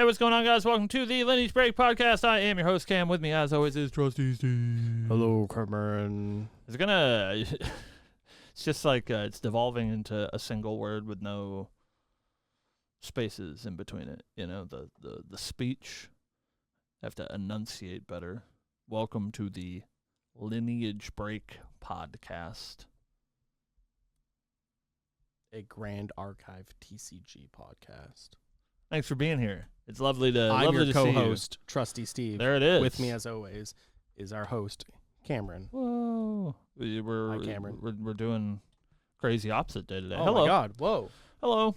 what's going on, guys? Welcome to the Lineage Break Podcast. I am your host, Cam. With me, as always, is Trusty Steve. Hello, Cameron. It's just like it's devolving into a single word with no spaces in between it. You know, the speech. I have to enunciate better. Welcome to the Lineage Break Podcast. A Grand Archive TCG podcast. Thanks for being here. It's lovely to I'm lovely your to co-host, Trusty Steve. There it is. With me, as always, is our host, Cameron. Whoa. Hi, Cameron. We're doing crazy opposite day today. Oh, Hello. my God. Whoa. Hello.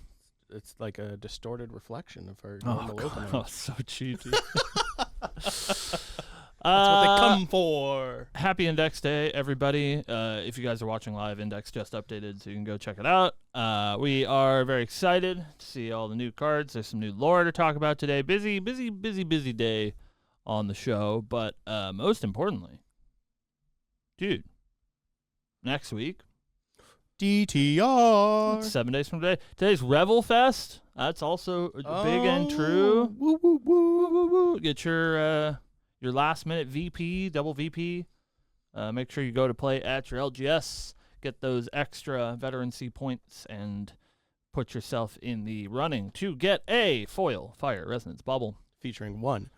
It's like a distorted reflection of our Oh, normal opening. God. Oh, so cheesy. That's what they come for. Happy Index Day, everybody. If you guys are watching live, Index just updated, so you can go check it out. We are very excited to see all the new cards. There's some new lore to talk about today. Busy day on the show. But most importantly, dude, next week, DTR. 7 days from today. Today's Revel Fest. That's also big and true. Woo, woo, woo. Woo, woo. Get your last minute VP, double VP. Make sure you go to play at your LGS. Get those extra veterancy points and put yourself in the running to get a foil Fire Resonance Bubble. Featuring one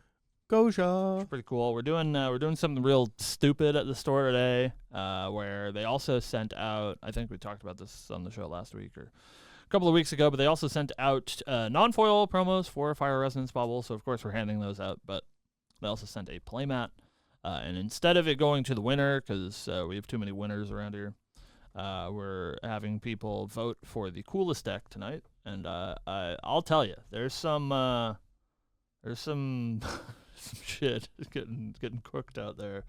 Goja. It's pretty cool. We're doing something real stupid at the store today, where they also sent out, I think we talked about this on the show last week or a couple of weeks ago, but they also sent out non-foil promos for Fire Resonance Bubble. So of course we're handing those out, but they also sent a playmat, and instead of it going to the winner, because we have too many winners around here, we're having people vote for the coolest deck tonight. And I'll tell you, there's some shit getting cooked out there.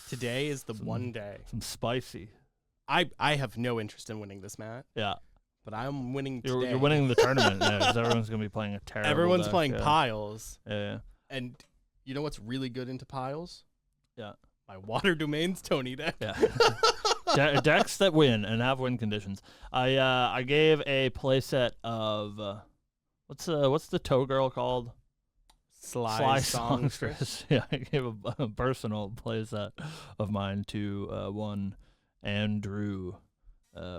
Today is the one day. Some spicy. I have no interest in winning this, Matt. Yeah. But I'm winning today. You're winning the tournament, because everyone's going to be playing a terrible Everyone's deck, playing yeah. piles. Yeah. And you know what's really good into piles? Yeah. My Water Domains Tony deck. Yeah. Decks that win and have win conditions. I gave a playset of what's the toe girl called? Sly Songstress. Yeah, I gave a personal playset of mine to one Andrew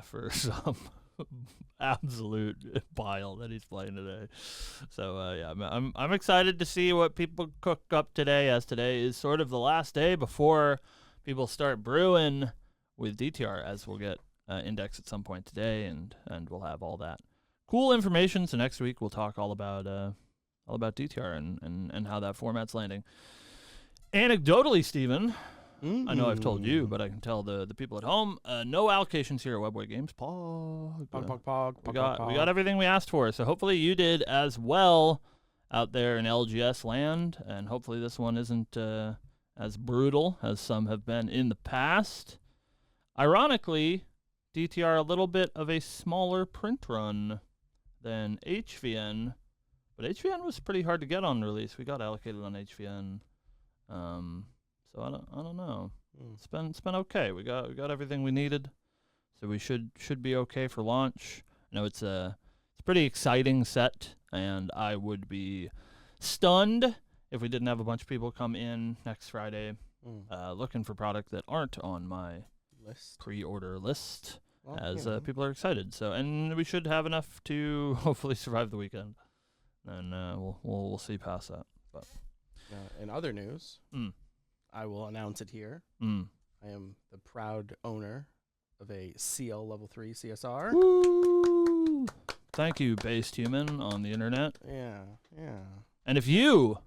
for some absolute pile that he's playing today. So yeah, I'm excited to see what people cook up today, as today is sort of the last day before people start brewing with DTR, as we'll get Index at some point today, and we'll have all that cool information. So next week we'll talk all about DTR and how that format's landing. Anecdotally, Steven, I know I've told you, but I can tell the people at home, no allocations here at Webway Games. We got everything we asked for, so hopefully you did as well out there in LGS land, and hopefully this one isn't as brutal as some have been in the past. Ironically, DTR a little bit of a smaller print run than HVN, but HVN was pretty hard to get on release. We got allocated on HVN. So I don't know. It's been okay. We got everything we needed, so we should be okay for launch. I know it's a pretty exciting set, and I would be stunned if we didn't have a bunch of people come in next Friday looking for product that aren't on my pre-order list, as people are excited. So, and we should have enough to hopefully survive the weekend, and we'll see past that. But in other news. I will announce it here. I am the proud owner of a CL Level 3 CSR. Woo! Thank you, based human on the internet. Yeah. And if you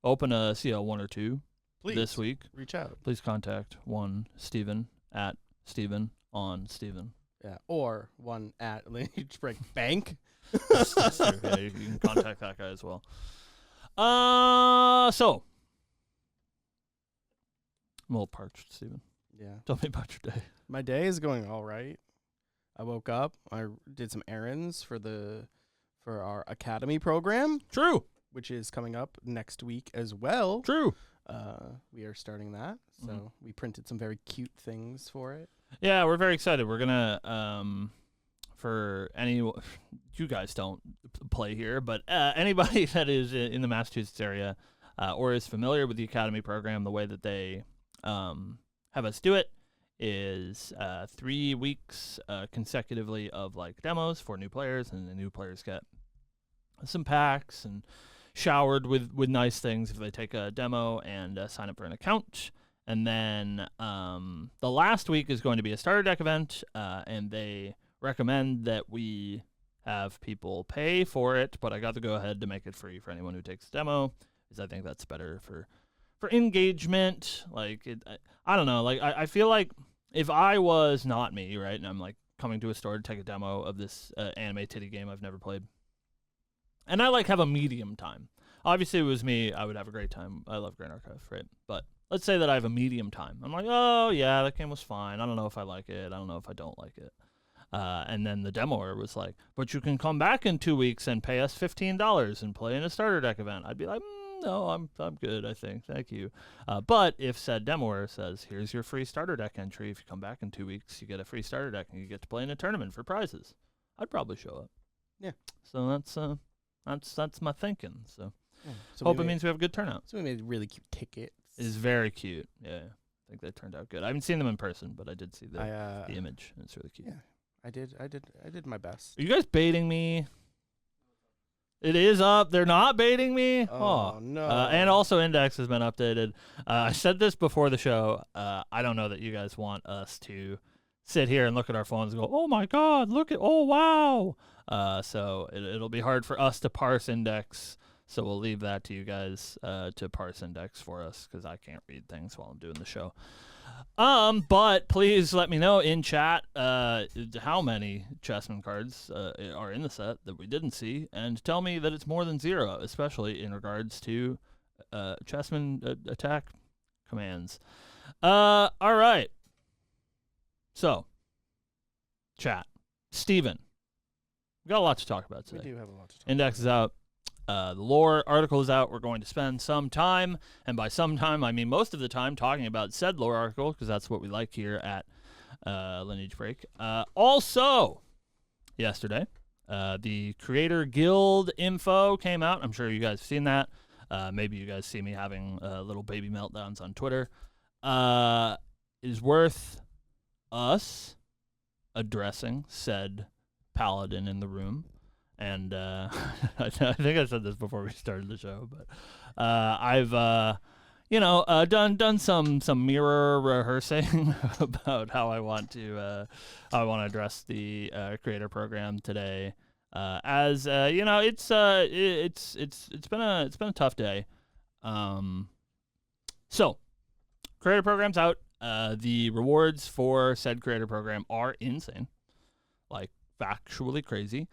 open a CL 1 or 2 this week, reach out. Please contact one Steven at Steven on Steven. Yeah, or one at Lineage Break Bank. That's true. Yeah, you can contact that guy as well. So I'm a little parched, Steven. Yeah. Tell me about your day. My day is going all right. I woke up. I did some errands for our academy program. True. Which is coming up next week as well. True. We are starting that. So we printed some very cute things for it. Yeah, we're very excited. We're gonna for any, you guys don't play here, but anybody that is in the Massachusetts area or is familiar with the Academy program, the way that they have us do it is 3 weeks consecutively of like demos for new players, and the new players get some packs and showered with nice things if they take a demo and sign up for an account. And then the last week is going to be a starter deck event, and they recommend that we have people pay for it, but I got to go ahead to make it free for anyone who takes the demo, because I think that's better for engagement. Like, I don't know. Like, I feel like if I was not me, right, and I'm like coming to a store to take a demo of this anime titty game I've never played, and I like have a medium time. Obviously, if it was me, I would have a great time. I love Grand Archive, right? But let's say that I have a medium time. I'm like, oh, yeah, that game was fine. I don't know if I like it. I don't know if I don't like it. And then the demoer was like, but you can come back in 2 weeks and pay us $15 and play in a starter deck event. I'd be like, no, I'm good, I think. Thank you. But if said demoer says, here's your free starter deck entry. If you come back in 2 weeks, you get a free starter deck and you get to play in a tournament for prizes. I'd probably show up. Yeah. So that's my thinking. So, so hope it means we have a good turnout. So we made really cute tickets. It's very cute. Yeah. I think they turned out good. I haven't seen them in person, but I did see the image. And it's really cute. Yeah. I did my best. Are you guys baiting me? It is up. They're not baiting me. Oh no. And also, Index has been updated. I said this before the show. I don't know that you guys want us to sit here and look at our phones and go, "Oh my God, look at! Oh wow!" So it'll be hard for us to parse Index. So we'll leave that to you guys to parse Index for us, because I can't read things while I'm doing the show. But please let me know in chat how many chessman cards are in the set that we didn't see, and tell me that it's more than 0, especially in regards to chessman attack commands. All right. So, chat. Steven, we got a lot to talk about today. We do have a lot to talk Index is out. The lore article is out. We're going to spend some time, and by some time, I mean most of the time, talking about said lore article, because that's what we like here at Lineage Break. Also, yesterday, the Creator Guild info came out. I'm sure you guys have seen that. Maybe you guys see me having little baby meltdowns on Twitter. It is worth us addressing said paladin in the room. And I think I said this before we started the show, but I've done some mirror rehearsing about how I want to address the creator program today. It's been a tough day. So creator program's out. The rewards for said creator program are insane, like factually crazy.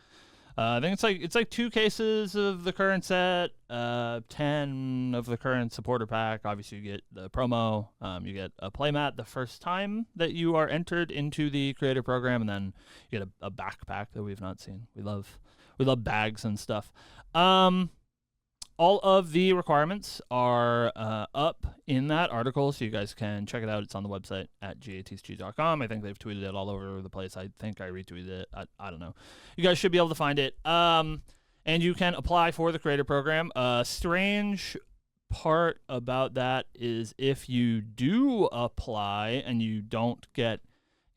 I think it's like 2 cases of the current set, 10 of the current supporter pack. Obviously, you get the promo. You get a playmat the first time that you are entered into the creator program, and then you get a backpack that we've not seen. We love bags and stuff. All of the requirements are up in that article, so you guys can check it out. It's on the website at gatcg.com. I think they've tweeted it all over the place. I think I retweeted it. I don't know. You guys should be able to find it. And you can apply for the creator program. Strange part about that is if you do apply and you don't get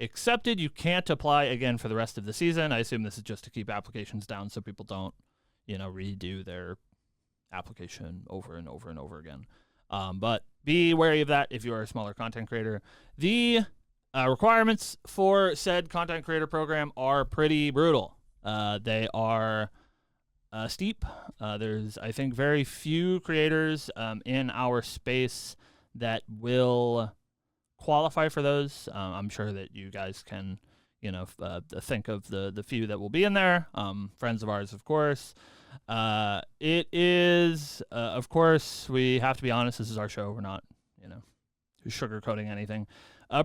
accepted, you can't apply again for the rest of the season. I assume this is just to keep applications down so people don't, redo their application over and over and over again. But be wary of that if you are a smaller content creator. The requirements for said content creator program are pretty brutal. They are steep. There's, I think, very few creators in our space that will qualify for those. I'm sure that you guys can, think of the few that will be in there. Friends of ours, of course. It is, of course, we have to be honest. This is our show. We're not, sugarcoating anything.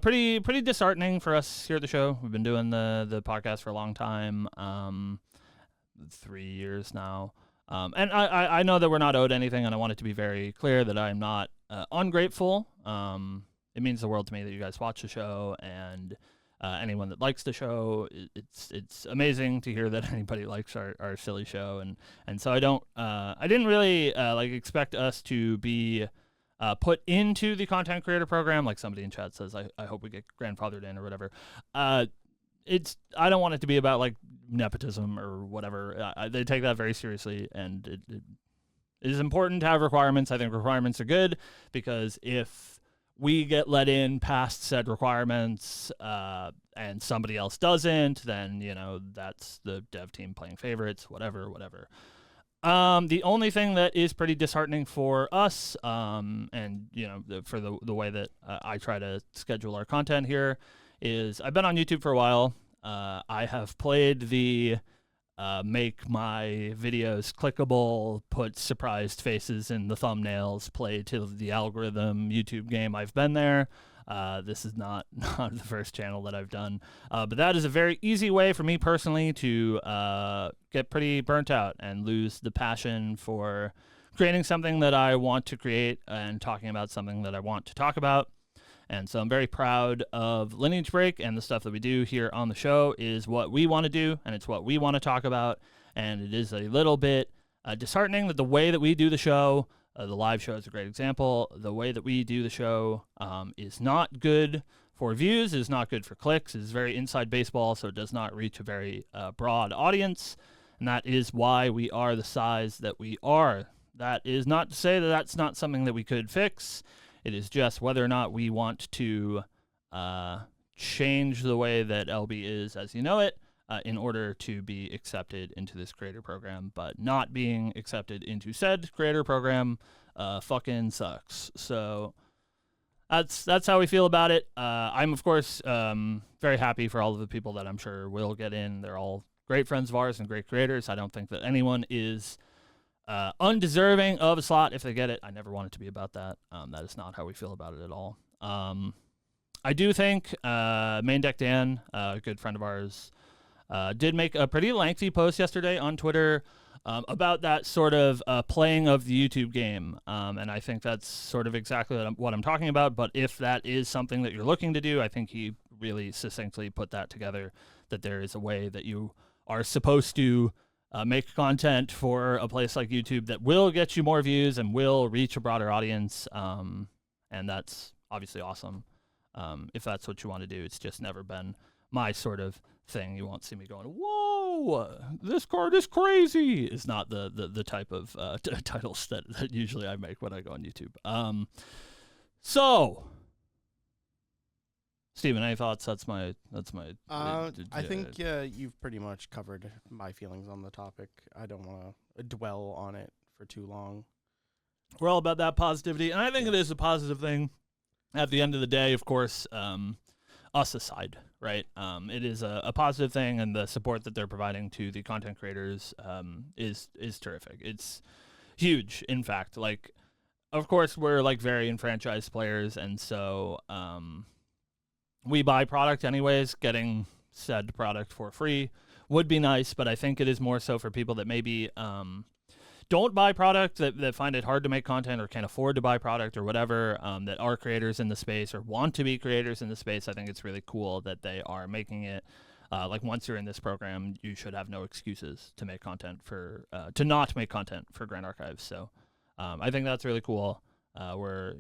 Pretty disheartening for us here at the show. We've been doing the podcast for a long time, 3 years now. And I know that we're not owed anything, and I want it to be very clear that I'm not ungrateful. It means the world to me that you guys watch the show, and anyone that likes the show. It's amazing to hear that anybody likes our silly show, and so I didn't really like expect us to be put into the content creator program, like somebody in chat says. I hope we get grandfathered in or whatever. I don't want it to be about like nepotism or whatever. They take that very seriously, and it is important to have requirements. I think requirements are good because if we get let in past said requirements and somebody else doesn't, then, that's the dev team playing favorites, whatever. The only thing that is pretty disheartening for us, and, for the way that I try to schedule our content here, is I've been on YouTube for a while. I have played the make my videos clickable, put surprised faces in the thumbnails, play to the algorithm YouTube game. I've been there. This is not the first channel that I've done. But that is a very easy way for me personally to get pretty burnt out and lose the passion for creating something that I want to create and talking about something that I want to talk about. And so I'm very proud of Lineage Break, and the stuff that we do here on the show is what we want to do, and it's what we want to talk about. And it is a little bit disheartening that the way that we do the show, the live show is a great example, the way that we do the show is not good for views, is not good for clicks, is very inside baseball, so it does not reach a very broad audience. And that is why we are the size that we are. That is not to say that that's not something that we could fix. It is just whether or not we want to change the way that LB is as you know it in order to be accepted into this creator program. But not being accepted into said creator program fucking sucks. So that's how we feel about it. I'm, of course, very happy for all of the people that I'm sure will get in. They're all great friends of ours and great creators. I don't think that anyone is undeserving of a slot if they get it. I never want it to be about that. That is not how we feel about it at all. I do think Main Deck Dan, a good friend of ours, did make a pretty lengthy post yesterday on Twitter about that sort of playing of the YouTube game. And I think that's sort of exactly what I'm talking about. But if that is something that you're looking to do, I think he really succinctly put that together, that there is a way that you are supposed to make content for a place like YouTube that will get you more views and will reach a broader audience. And that's obviously awesome. If that's what you want to do. It's just never been my sort of thing. You won't see me going, whoa, this card is crazy. It's not the type of titles that usually I make when I go on YouTube. So, Steven, any thoughts? That's my. I think you've pretty much covered my feelings on the topic. I don't want to dwell on it for too long. We're all about that positivity, and I think it is a positive thing. At the end of the day, of course, us aside, right? It is a positive thing, and the support that they're providing to the content creators is terrific. It's huge, in fact. Like, of course, we're like very enfranchised players, and so we buy product anyways. Getting said product for free would be nice, but I think it is more so for people that maybe don't buy product, that find it hard to make content or can't afford to buy product or whatever, that are creators in the space or want to be creators in the space. I think it's really cool that they are making it. Like, once you're in this program, you should have no excuses to make content to not make content for Grand Archives. So I think that's really cool. We're,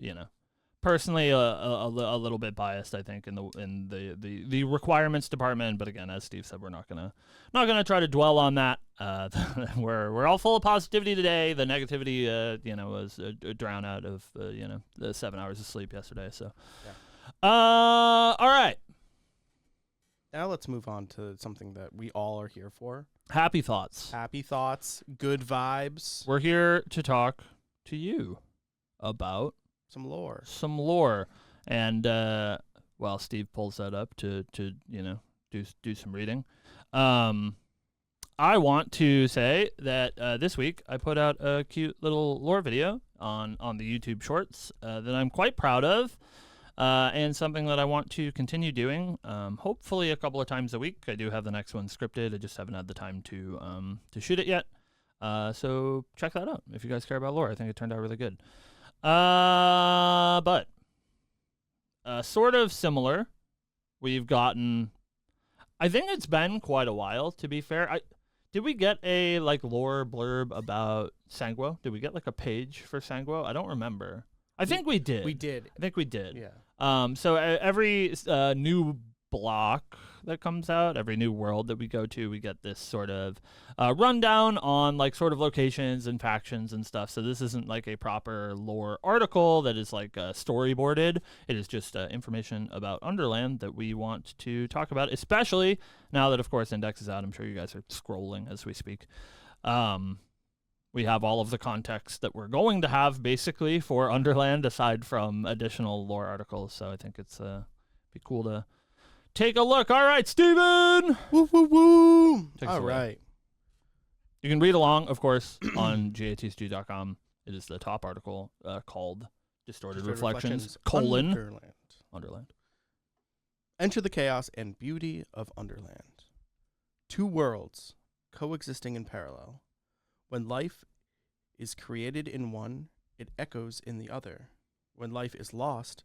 personally a little bit biased, I think, in the requirements department, but again, as Steve said, we're not gonna try to dwell on that. We're all full of positivity today. The negativity was a drown out of the 7 hours of sleep yesterday. So all right, now let's move on to something that we all are here for. Happy thoughts, good vibes. We're here to talk to you about some lore. And while Steve pulls that up to do some reading, I want to say that this week I put out a cute little lore video on the YouTube Shorts that I'm quite proud of, and something that I want to continue doing. Hopefully a couple of times a week. I do have the next one scripted. I just haven't had the time to shoot it yet. So check that out if you guys care about lore. I think it turned out really good. But sort of similar we've gotten. I think it's been quite a while, to be fair. Did we get a lore blurb about Sanguo? Did we get a page for Sanguo? I don't remember. I think we did. We did. I think we did. Yeah. So every new block that comes out, every new world that we go to, we get this sort of rundown on sort of locations and factions and stuff. So this isn't a proper lore article that is storyboarded. It is just information about Underland that we want to talk about, especially now that, of course, Index is out. I'm sure you guys are scrolling as we speak. We have all of the context that we're going to have, basically, for Underland, aside from additional lore articles. So I think it's be cool to take a look. All right, Steven! Woo, woo, woo! All right. You can read along, of course, on gatcg.com. It is the top article called Distorted Reflections, Underland. Enter the chaos and beauty of Underland. Two worlds coexisting in parallel. When life is created in one, it echoes in the other. When life is lost,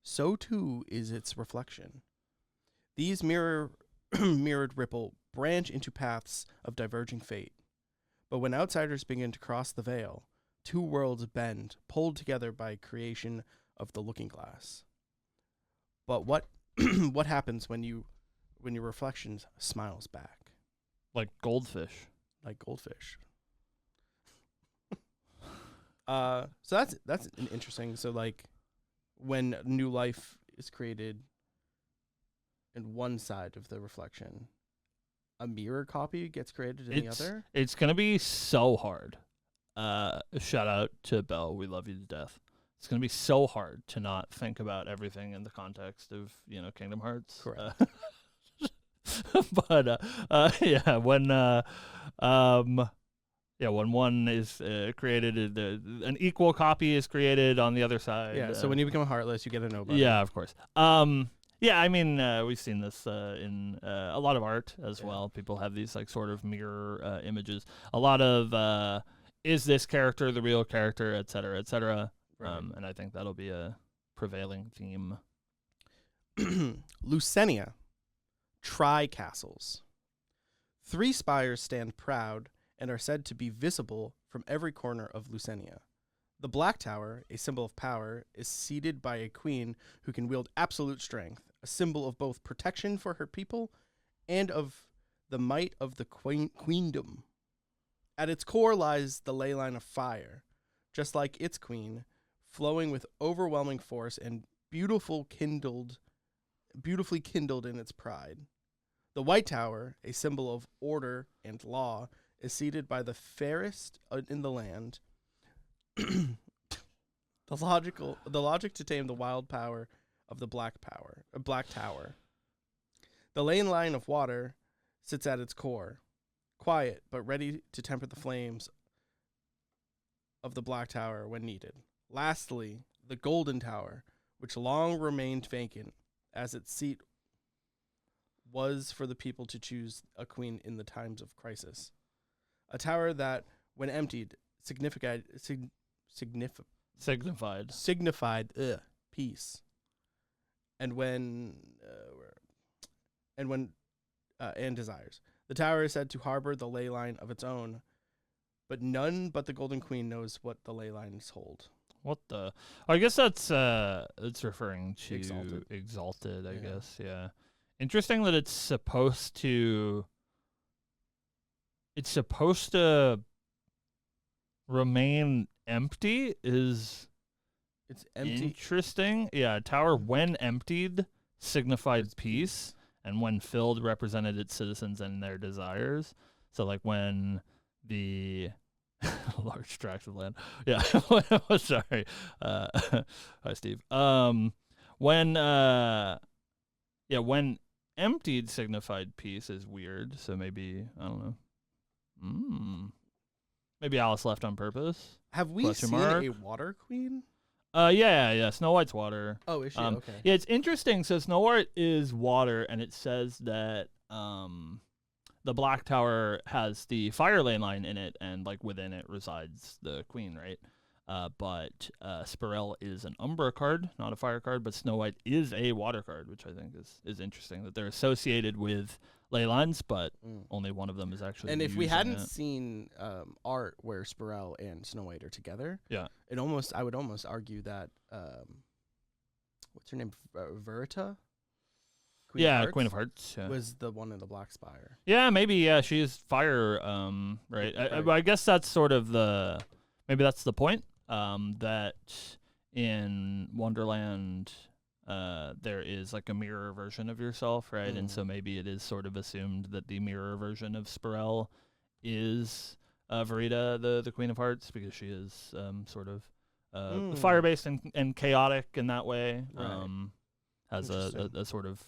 so too is its reflection. These mirrored ripple branch into paths of diverging fate. But when outsiders begin to cross the veil, two worlds bend, pulled together by creation of the looking glass. But what what happens when your reflection smiles back? Like goldfish. Like goldfish. So that's an interesting. So when new life is created in one side of the reflection, a mirror copy gets created in the other. It's gonna be so hard. Shout out to Belle. We love you to death. It's gonna be so hard to not think about everything in the context of Kingdom Hearts. Correct. But when one is created, an equal copy is created on the other side. Yeah, so when you become Heartless, you get a nobody. Yeah, of course. Yeah, I mean, we've seen this in a lot of art as well. People have these sort of mirror images. A lot of is this character the real character, et cetera, et cetera. Right. And I think that'll be a prevailing theme. Lucenia, tri-castles. 3 spires stand proud and are said to be visible from every corner of Lucenia. The Black Tower, a symbol of power, is seated by a queen who can wield absolute strength, a symbol of both protection for her people and of the might of the queendom. At its core lies the ley line of fire, just like its queen, flowing with overwhelming force and beautifully kindled in its pride. The White Tower, a symbol of order and law, is seated by the fairest in the land. The logic to tame the wild power of the Black Tower. The ley line of water sits at its core, quiet but ready to temper the flames of the Black Tower when needed. Lastly, the Golden Tower, which long remained vacant, as its seat was for the people to choose a queen in the times of crisis. A tower that, when emptied, signified peace, and desires. The tower is said to harbor the ley line of its own, but none but the Golden Queen knows what the ley lines hold. What the? I guess that's referring to exalted. I guess, yeah. Interesting that it's supposed to remain empty. It's empty. Interesting. Yeah, tower when emptied signified peace, and when filled represented its citizens and their desires. So when the large tracts of land. Yeah. Sorry. Hi, Steve. When emptied signified peace is weird. So maybe, I don't know. Maybe Alice left on purpose. Have we seen a water queen? Yeah. Snow White's water. Oh, is she? Okay. Yeah, it's interesting. So Snow White is water, and it says that the Black Tower has the fire ley line in it, and within it resides the queen, right? But Spirel is an Umbra card, not a fire card, but Snow White is a water card, which I think is interesting that they're associated with ley lines, but only one of them is actually. And if we using hadn't it. seen art where Spirel and Snow White are together, Yeah. I would almost argue that what's her name, Verita? Queen of Hearts was the one in the Black Spire. Yeah, maybe. Yeah, she's fire. Right. I guess that's sort of maybe that's the point. That in Wonderland, there is like a mirror version of yourself, right? And so maybe it is sort of assumed that the mirror version of Spirel is Verita, the Queen of Hearts, because she is sort of fire-based and chaotic in that way. Right. Has a sort of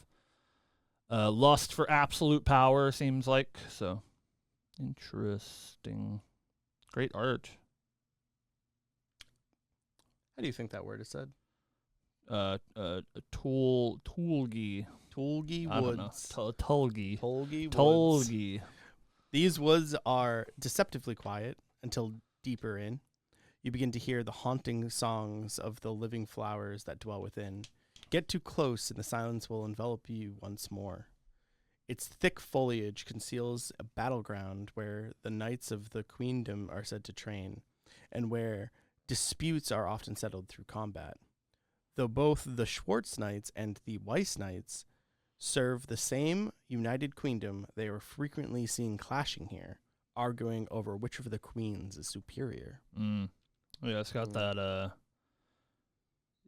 lust for absolute power, seems like. So interesting. Great art. How do you think that word is said? Tulgi. Tulgi I don't know. Woods. Tulgi. Tulgi Woods. Tulgi. These woods are deceptively quiet until deeper in. You begin to hear the haunting songs of the living flowers that dwell within. Get too close and the silence will envelop you once more. Its thick foliage conceals a battleground where the knights of the queendom are said to train, and where disputes are often settled through combat. Though both the Schwartz Knights and the Weiss Knights serve the same united queendom, they are frequently seen clashing here, arguing over which of the queens is superior. Yeah, it's got that.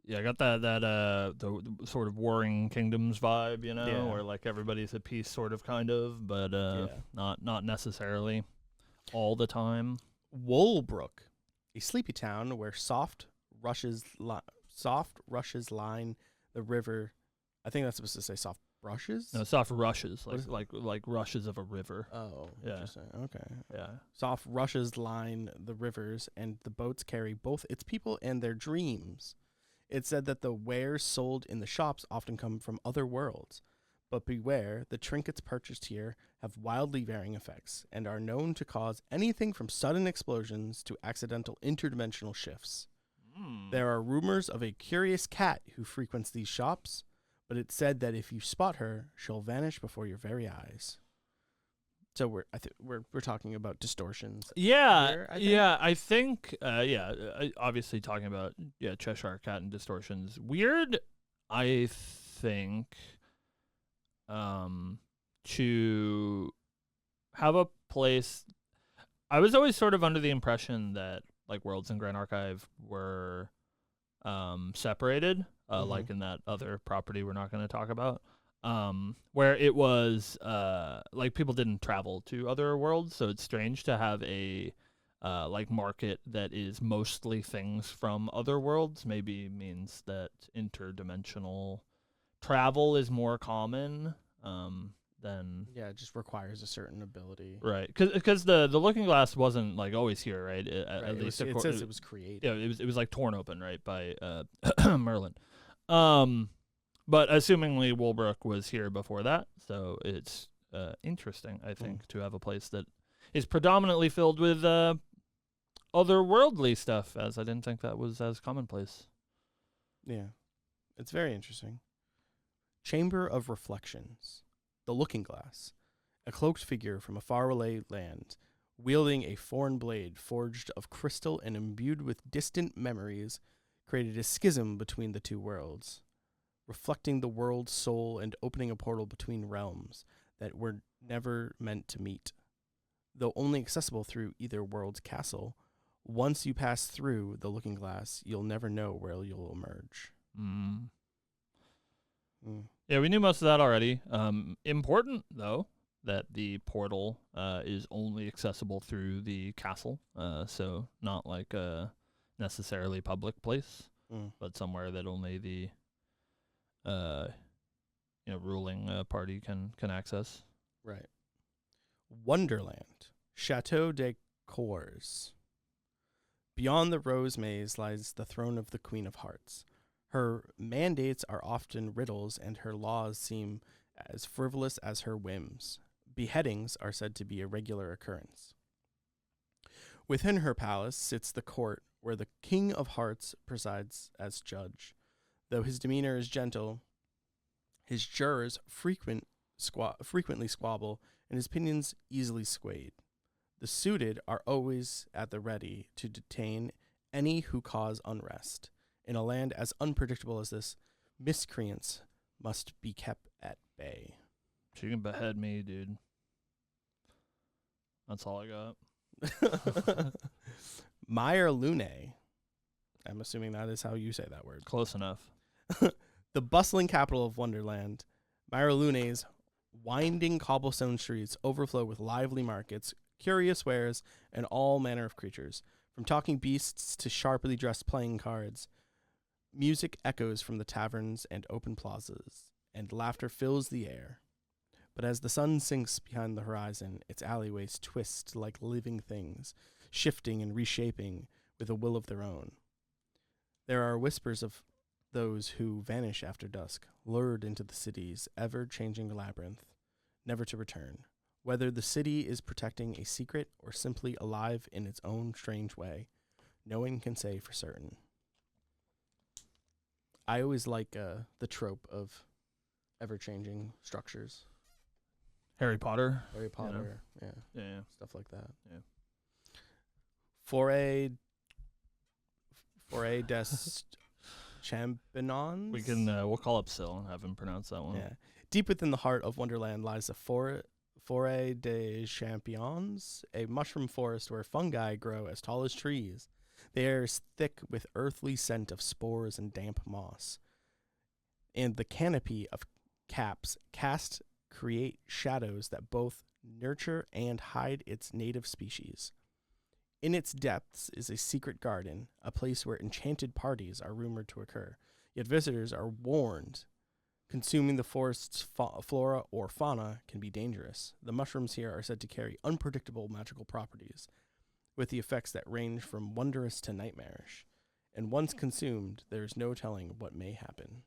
Yeah, I got that the sort of warring kingdoms vibe, where like everybody's at peace, sort of, kind of, but not necessarily all the time. Woolbrook, a sleepy town where soft rushes line the river. I think that's supposed to say soft brushes. No, soft rushes, like rushes of a river. Oh, yeah. Interesting. Okay. Yeah. Soft rushes line the rivers, and the boats carry both its people and their dreams. It's said that the wares sold in the shops often come from other worlds, but beware, the trinkets purchased here have wildly varying effects and are known to cause anything from sudden explosions to accidental interdimensional shifts. There are rumors of a curious cat who frequents these shops, but it's said that if you spot her, she'll vanish before your very eyes. So we're talking about distortions. Yeah, here, I think. Obviously talking about Cheshire Cat and distortions. Weird, I think. To have a place. I was always sort of under the impression that like Worlds and Grand Archive were separated, like in that other property we're not going to talk about. Where it was like people didn't travel to other worlds, so it's strange to have a like market that is mostly things from other worlds. Maybe means that interdimensional travel is more common than it just requires a certain ability, right? Because the Looking Glass wasn't like always here, right? At least it says it was created. Yeah, it was like torn open, right, by Merlin. But assumingly Woolbrook was here before that, so it's interesting, I think, to have a place that is predominantly filled with otherworldly stuff, as I didn't think that was as commonplace. Yeah, it's very interesting. Chamber of Reflections. The Looking Glass. A cloaked figure from a faraway land, wielding a foreign blade forged of crystal and imbued with distant memories, created a schism between the two worlds, reflecting the world's soul and opening a portal between realms that were never meant to meet. Though only accessible through either world's castle, once you pass through the Looking Glass, you'll never know where you'll emerge. Yeah, we knew most of that already. Important, though, that the portal is only accessible through the castle, so not like a necessarily public place, but somewhere that only the ruling party can access. Right. Wonderland. Chateau de Cours. Beyond the rose maze lies the throne of the Queen of Hearts. Her mandates are often riddles, and her laws seem as frivolous as her whims. Beheadings are said to be a regular occurrence. Within her palace sits the court, where the King of Hearts presides as judge. Though his demeanor is gentle, his jurors frequently squabble, and his opinions easily swayed. The suited are always at the ready to detain any who cause unrest. In a land as unpredictable as this, miscreants must be kept at bay. She can behead me, dude. That's all I got. Meyer Lune. I'm assuming that is how you say that word. Close enough. The bustling capital of Wonderland, Meyer Lune's winding cobblestone streets overflow with lively markets, curious wares, and all manner of creatures. From talking beasts to sharply dressed playing cards, music echoes from the taverns and open plazas, and laughter fills the air. But as the sun sinks behind the horizon, its alleyways twist like living things, shifting and reshaping with a will of their own. There are whispers of those who vanish after dusk, lured into the city's ever-changing labyrinth, never to return. Whether the city is protecting a secret or simply alive in its own strange way, no one can say for certain. I always like the trope of ever-changing structures. Harry Potter. Harry Potter, Yeah. stuff like that. Yeah. Foray des Champignons. We can we'll call up Sil and have him pronounce that one. Yeah. Deep within the heart of Wonderland lies the Foray des Champignons, a mushroom forest where fungi grow as tall as trees. The air is thick with earthly scent of spores and damp moss. And the canopy of caps create shadows that both nurture and hide its native species. In its depths is a secret garden, a place where enchanted parties are rumored to occur. Yet visitors are warned. Consuming the forest's flora or fauna can be dangerous. The mushrooms here are said to carry unpredictable magical properties, with the effects that range from wondrous to nightmarish. And once consumed, there is no telling what may happen.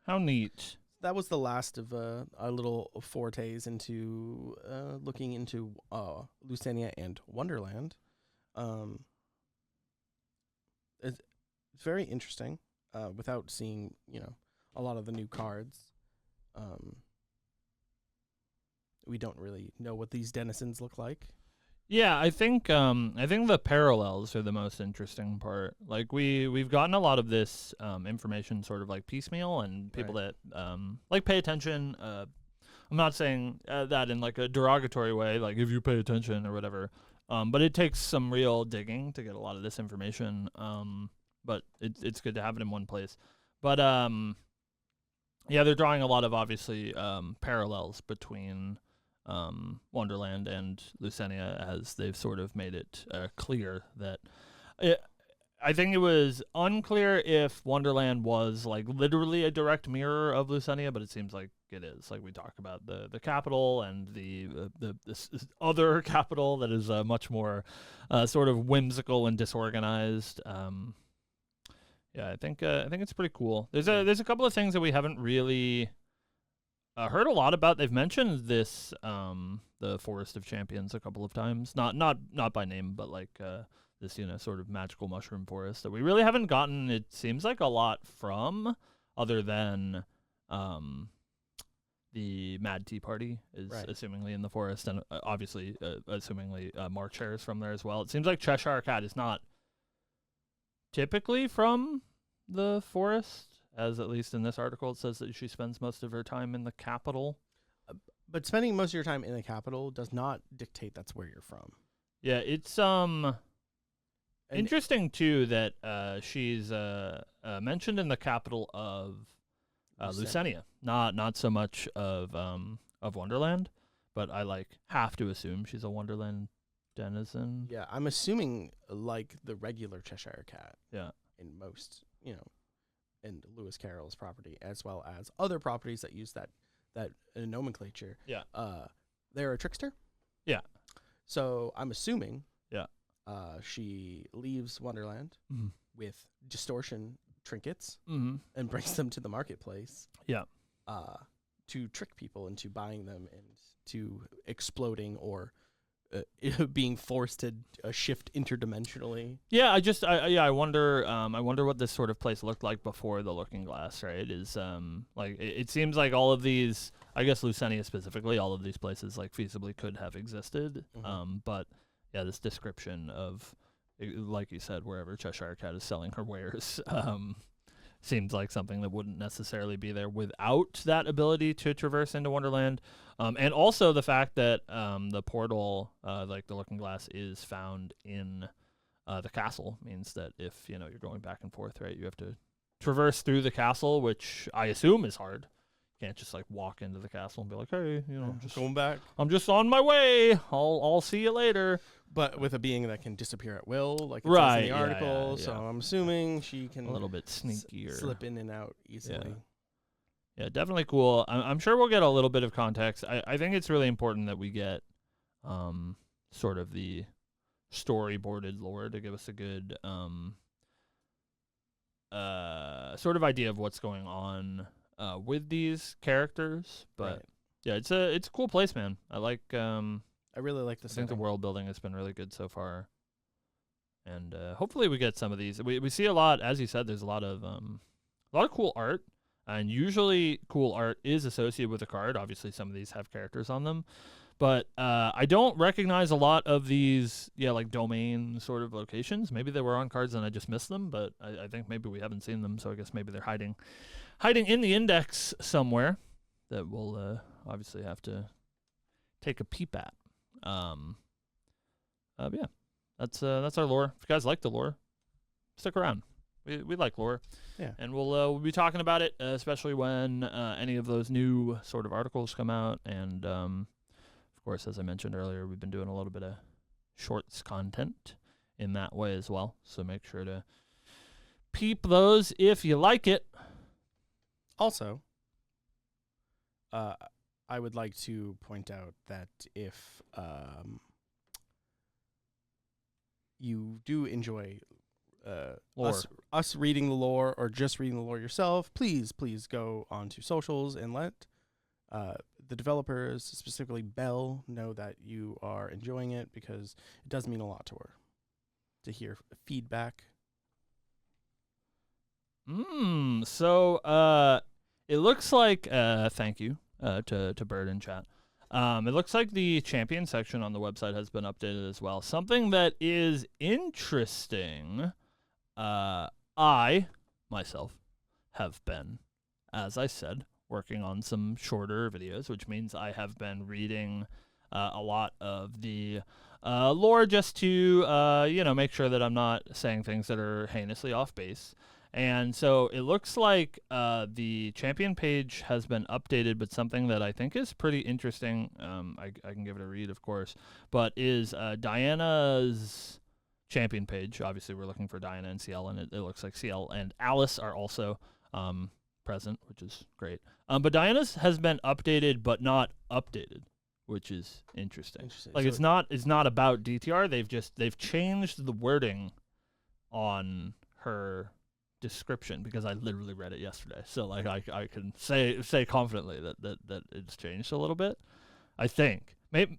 How neat. That was the last of our little fortes into looking into Lusenia and Wonderland. It's very interesting. Without seeing, a lot of the new cards, we don't really know what these denizens look like. Yeah, I think the parallels are the most interesting part. Like we've gotten a lot of this information sort of like piecemeal, and people that like pay attention. I'm not saying that in like a derogatory way, like if you pay attention or whatever. But it takes some real digging to get a lot of this information. But it's good to have it in one place. But yeah, they're drawing a lot of obviously parallels between Wonderland and Lusenia, as they've sort of made it clear that I think it was unclear if Wonderland was like literally a direct mirror of Lusenia, but it seems like it is. Like we talk about the capital and this other capital that is much more sort of whimsical and disorganized. Yeah, I think it's pretty cool. There's a couple of things that we haven't really heard a lot about. They've mentioned this the Forest of Champions a couple of times, not by name, but like this sort of magical mushroom forest that we really haven't gotten. It seems like a lot from, other than the Mad Tea Party is assumingly in the forest, and obviously assumingly March Hare is from there as well. It seems like Cheshire Cat is not typically from the forest, as at least in this article it says that she spends most of her time in the capital. But spending most of your time in the capital does not dictate that's where you're from. Yeah, it's interesting too that she's mentioned in the capital of Lusenia, not so much of Wonderland, but I have to assume she's a Wonderland denizen. Yeah, I'm assuming like the regular Cheshire Cat. Yeah. In most, in Lewis Carroll's property, as well as other properties that use that nomenclature. Yeah. They're a trickster. Yeah. So I'm assuming. Yeah. She leaves Wonderland with distortion trinkets and brings them to the marketplace. Yeah. To trick people into buying them and to exploding or being forced to shift interdimensionally. Yeah, I wonder what this sort of place looked like before the Looking Glass, right? Is like it seems like all of these, I guess Lucenia specifically, all of these places like feasibly could have existed. But yeah, this description of, like you said, wherever Cheshire Cat is selling her wares, seems like something that wouldn't necessarily be there without that ability to traverse into Wonderland. And also the fact that the portal, like the Looking Glass, is found in the castle means that if you're going back and forth, right, you have to traverse through the castle, which I assume is hard. You can't just like walk into the castle and be like, hey, I'm just going back. I'm just on my way. I'll see you later. But with a being that can disappear at will, like it right, says in the article, yeah. So I'm assuming she can a little bit sneakier, slip in and out easily. Yeah, definitely cool. I'm sure we'll get a little bit of context. I think it's really important that we get sort of the storyboarded lore to give us a good sort of idea of what's going on with these characters. But yeah, it's a cool place, man. I really like the setting. I think the world building has been really good so far. And hopefully we get some of these. We see a lot, as you said, there's a lot of cool art. And usually cool art is associated with a card. Obviously, some of these have characters on them. But I don't recognize a lot of these, like domain sort of locations. Maybe they were on cards and I just missed them. But I think maybe we haven't seen them. So I guess maybe they're hiding in the index somewhere that we'll obviously have to take a peep at. Yeah, that's our lore. If you guys like the lore, stick around. We like lore. Yeah. And we'll be talking about it, especially when any of those new sort of articles come out. And, of course, as I mentioned earlier, we've been doing a little bit of shorts content in that way as well. So make sure to peep those if you like it. Also, I would like to point out that if you do enjoy us reading the lore or just reading the lore yourself, please go onto socials and let the developers, specifically Belle, know that you are enjoying it, because it does mean a lot to her to hear feedback. So it looks like thank you to Bird in chat. It looks like the champion section on the website has been updated as well. Something that is interesting. I, myself, have been, as I said, working on some shorter videos, which means I have been reading a lot of the lore just to, make sure that I'm not saying things that are heinously off base. And so it looks like the champion page has been updated, but something that I think is pretty interesting, I can give it a read, of course, but is Diana's champion page. Obviously, we're looking for Diana and CL, and it looks like CL and Alice are also present, which is great. But Diana's has been updated, but not updated, which is interesting. Like so it's not about DTR. They've changed the wording on her description, because I literally read it yesterday. So like I can say confidently that it's changed a little bit. I think maybe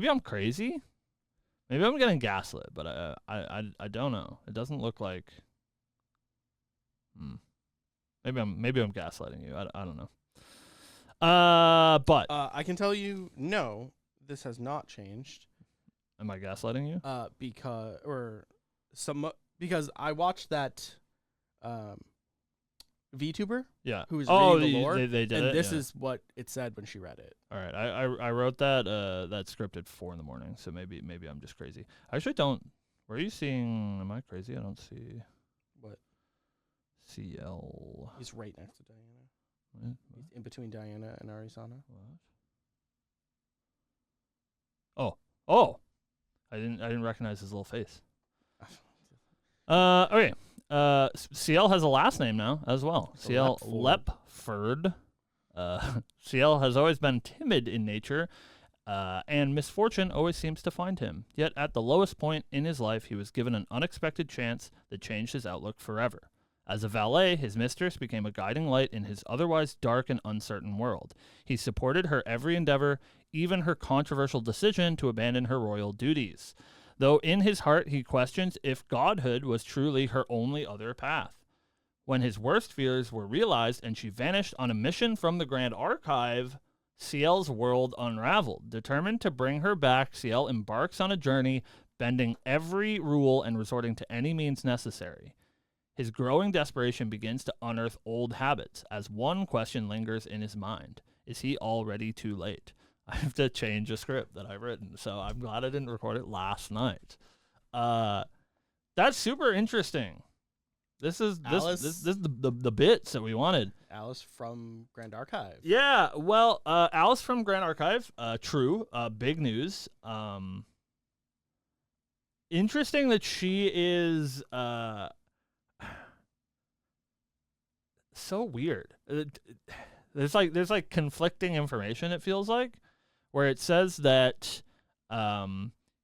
I'm crazy. Maybe I'm getting gaslit, but I don't know. It doesn't look like. Maybe I'm gaslighting you. I don't know. But I can tell you, no, this has not changed. Am I gaslighting you? Because I watched that VTuber, who was reading the lore, they did and it, this is what it said when she read it. All right, I wrote that script at 4 a.m, so maybe I'm just crazy. I actually don't. Were you seeing? Am I crazy? I don't see. What? CL. He's right next to Diana. What? He's in between Diana and Arisana. What? Oh! I didn't recognize his little face. Okay. CL has a last name now as well. So CL Lepford. CL has always been timid in nature, and misfortune always seems to find him. Yet at the lowest point in his life, he was given an unexpected chance that changed his outlook forever. As a valet, his mistress became a guiding light in his otherwise dark and uncertain world. He supported her every endeavor, even her controversial decision to abandon her royal duties, though in his heart he questions if godhood was truly her only other path. When his worst fears were realized and she vanished on a mission from the Grand Archive, Ciel's world unraveled. Determined to bring her back, Ciel embarks on a journey, bending every rule and resorting to any means necessary. His growing desperation begins to unearth old habits, as one question lingers in his mind. Is he already too late? I have to change a script that I've written, so I'm glad I didn't record it last night. That's super interesting. This is the bits that we wanted. Alice from Grand Archive. Yeah, well, Alice from Grand Archive, true, big news. Interesting that she is so weird. There's like conflicting information, it feels like, where it says that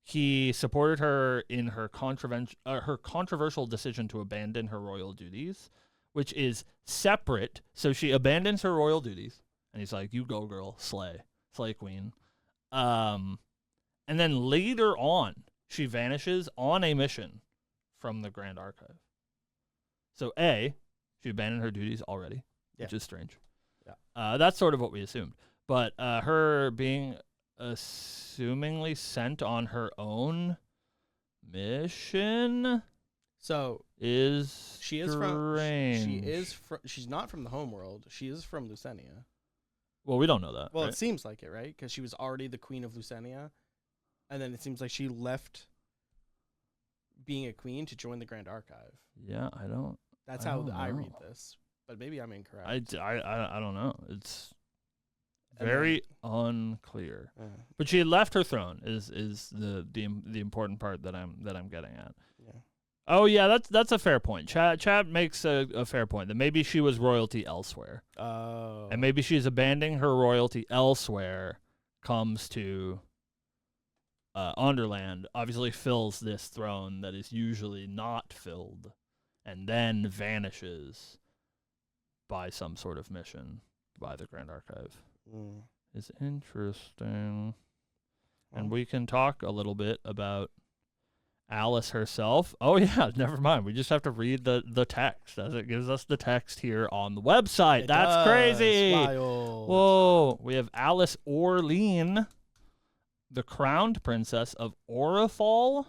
he supported her in her controversial decision to abandon her royal duties, which is separate. So she abandons her royal duties, and he's like, "You go, girl, slay queen." And then later on, she vanishes on a mission from the Grand Archive. So she abandoned her duties already, which is strange. Yeah, that's sort of what we assumed. But her being assumingly sent on her own mission, so is she's not from the home world. She is from Lucenia. Well, we don't know that. Well, right? It seems like it, right? Because she was already the queen of Lucenia, and then it seems like she left being a queen to join the Grand Archive. Yeah, That's how I read this, but maybe I'm incorrect. I don't know. It's very unclear. But she had left her throne is the important part that I'm getting at. Yeah. Oh yeah, that's a fair point. Chad makes a fair point that maybe she was royalty elsewhere. Oh. And maybe she's abandoning her royalty elsewhere, comes to Underland, obviously fills this throne that is usually not filled, and then vanishes by some sort of mission by the Grand Archive. Is interesting. And we can talk a little bit about Alice herself. Oh yeah, never mind. We just have to read the text as it gives us the text here on the website. That's crazy. Wild. Whoa. We have Alice Orlean, the crowned princess of Orifal.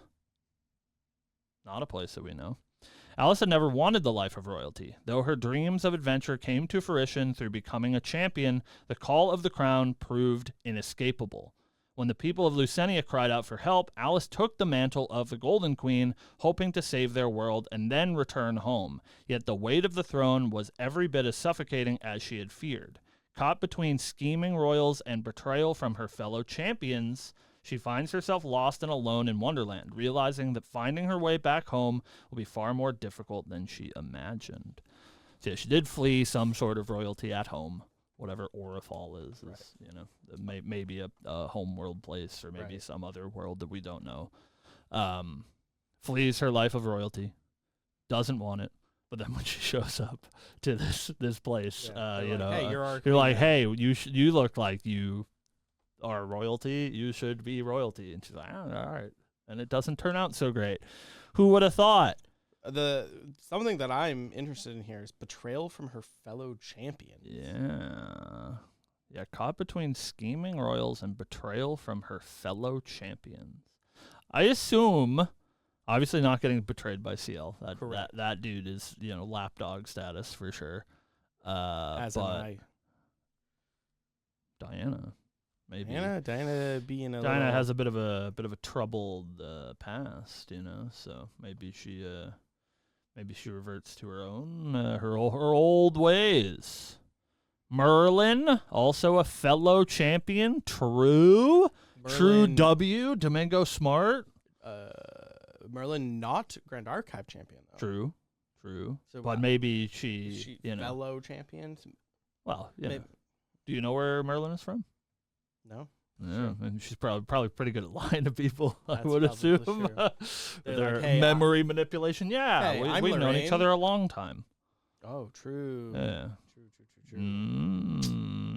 Not a place that we know. Alice had never wanted the life of royalty. Though her dreams of adventure came to fruition through becoming a champion, the call of the crown proved inescapable. When the people of Lucenia cried out for help, Alice took the mantle of the Golden Queen, hoping to save their world and then return home. Yet the weight of the throne was every bit as suffocating as she had feared. Caught between scheming royals and betrayal from her fellow champions, she finds herself lost and alone in Wonderland, realizing that finding her way back home will be far more difficult than she imagined. So yeah, she did flee some sort of royalty at home, whatever Orifal is maybe a home world place or maybe some other world that we don't know. Flees her life of royalty, doesn't want it, but then when she shows up to this place, hey, you're like, hey, you look like you are royalty, you should be royalty. And she's like, oh, all right. And it doesn't turn out so great. Who would have thought? Something that I'm interested in here is betrayal from her fellow champions. Yeah, caught between scheming royals and betrayal from her fellow champions. I assume, obviously not getting betrayed by Ciel. That dude is, lapdog status for sure. As am I. Diana. Maybe Diana being Diana has a bit of a troubled past, so maybe she reverts to her own her old ways. Merlin, also a fellow champion, true W, Domingo Smart. Merlin not Grand Archive champion though. True. So but maybe she fellow champion. Well, yeah. Maybe. Do you know where Merlin is from? No. Yeah, and she's probably pretty good at lying to people. I would assume. Their like, hey, memory manipulation. Yeah, hey, we've known Lorraine. each other a long time. Oh, true. Yeah. True.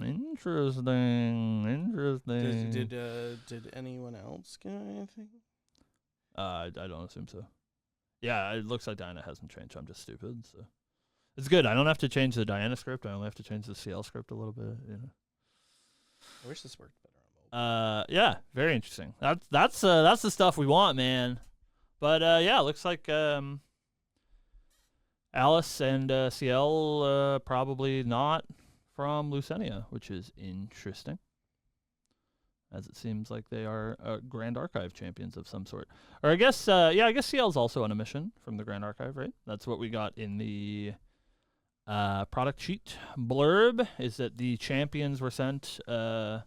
Interesting. Did anyone else get anything? I don't assume so. Yeah, it looks like Diana hasn't changed. I'm just stupid, so it's good. I don't have to change the Diana script. I only have to change the CL script a little bit. You know. I wish this worked better on mobile. Yeah, very interesting. That's the stuff we want, man. But yeah, it looks like Alice and CL probably not from Lucenia, which is interesting, as it seems like they are Grand Archive champions of some sort. Or I guess CL's also on a mission from the Grand Archive, right? That's what we got in the product sheet blurb, is that the champions were sent to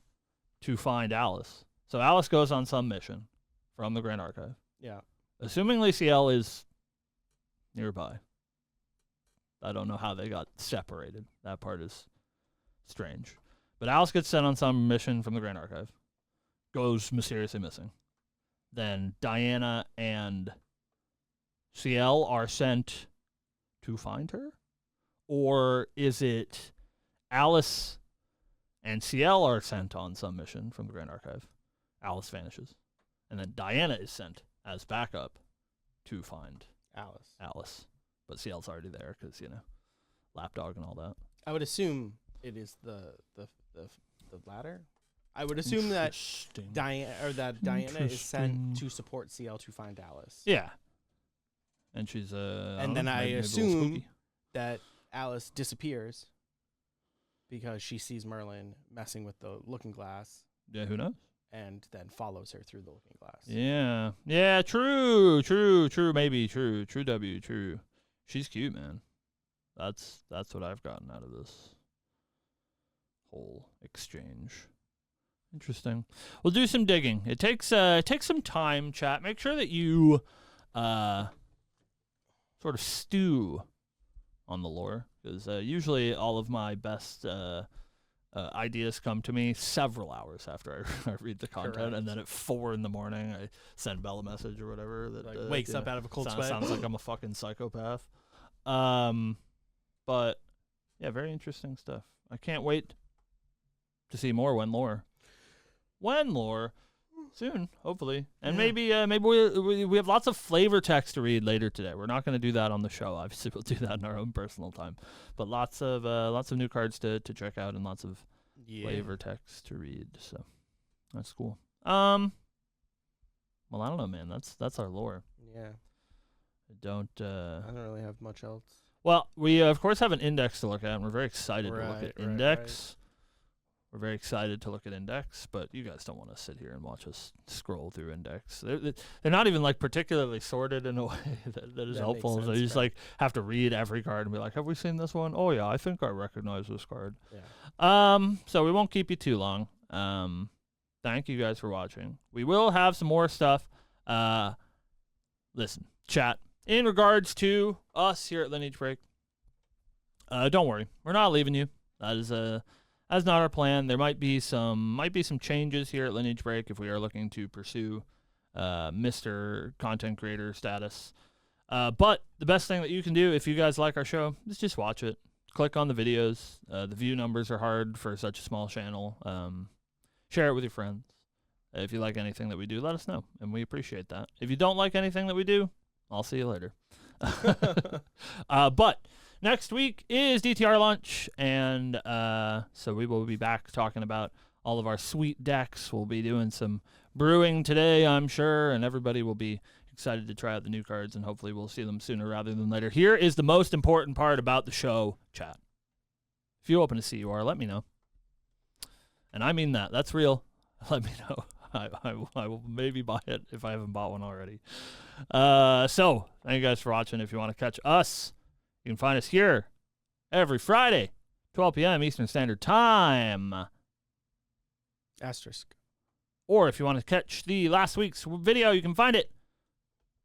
find Alice. So Alice goes on some mission from the Grand Archive. Yeah. Assumingly CL is nearby. I don't know how they got separated. That part is strange. But Alice gets sent on some mission from the Grand Archive. Goes mysteriously missing. Then Diana and CL are sent to find her? Or is it Alice and CL are sent on some mission from the Grand Archive? Alice vanishes. And then Diana is sent as backup to find Alice. But CL's already there because, lapdog and all that. I would assume it is the latter. I would assume that Diana is sent to support CL to find Alice. Yeah. And she's and then I assume that Alice disappears because she sees Merlin messing with the looking glass. Yeah, who knows? And then follows her through the looking glass. Yeah. Yeah, true, maybe, true, W, true. She's cute, man. That's what I've gotten out of this whole exchange. Interesting. We'll do some digging. It takes some time, chat. Make sure that you sort of stew on the lore, because usually all of my best ideas come to me several hours after I read the content. Correct. And then at 4 a.m, I send Belle a message or whatever that wakes up out of a cold sweat. Sounds like I'm a fucking psychopath. But yeah, very interesting stuff. I can't wait to see more when lore soon, hopefully. And maybe we have lots of flavor text to read later today. We're not going to do that on the show. Obviously, we'll do that in our own personal time. But lots of new cards to check out and lots of flavor text to read. So that's cool. Well, I don't know, man. That's our lore. Yeah. I don't really have much else. Well, we of course have an index to look at, and we're very excited to look at index. We're very excited to look at index, but you guys don't want to sit here and watch us scroll through index. They're not even like particularly sorted in a way that is helpful. So you just like have to read every card and be like, have we seen this one? Oh yeah, I think I recognize this card. Yeah. So we won't keep you too long. Thank you guys for watching. We will have some more stuff. Listen, chat. In regards to us here at Lineage Break, don't worry, we're not leaving you. That's not our plan. There might be some changes here at Lineage Break if we are looking to pursue Mr. Content Creator status. But the best thing that you can do if you guys like our show is just watch it. Click on the videos. The view numbers are hard for such a small channel. Share it with your friends. If you like anything that we do, let us know, and we appreciate that. If you don't like anything that we do, I'll see you later. But next week is DTR lunch, and so we will be back talking about all of our sweet decks. We'll be doing some brewing today, I'm sure, and everybody will be excited to try out the new cards, and hopefully we'll see them sooner rather than later. Here is the most important part about the show, chat. If you open a CUR, let me know. And I mean that. That's real. Let me know. I will maybe buy it if I haven't bought one already. So, thank you guys for watching. If you want to catch us, you can find us here every Friday, 12 p.m. Eastern Standard Time. Asterisk. Or if you want to catch the last week's video, you can find it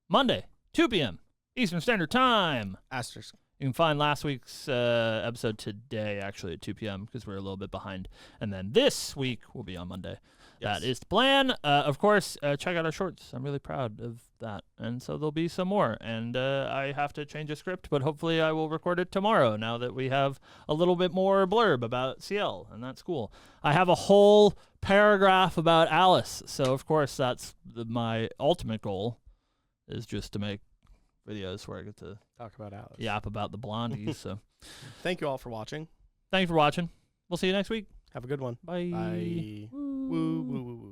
Monday, 2 p.m. Eastern Standard Time. Asterisk. You can find last week's episode today, actually, at 2 p.m. because we're a little bit behind. And then this week will be on Monday. That is the plan. Of course, check out our shorts. I'm really proud of that. And so there'll be some more. And I have to change a script, but hopefully I will record it tomorrow now that we have a little bit more blurb about CL, and that's cool. I have a whole paragraph about Alice. So, of course, that's my ultimate goal is just to make videos where I get to talk about Alice. Yap about the blondies. So thank you all for watching. Thanks for watching. We'll see you next week. Have a good one. Bye. Bye. Woo, woo, woo, woo.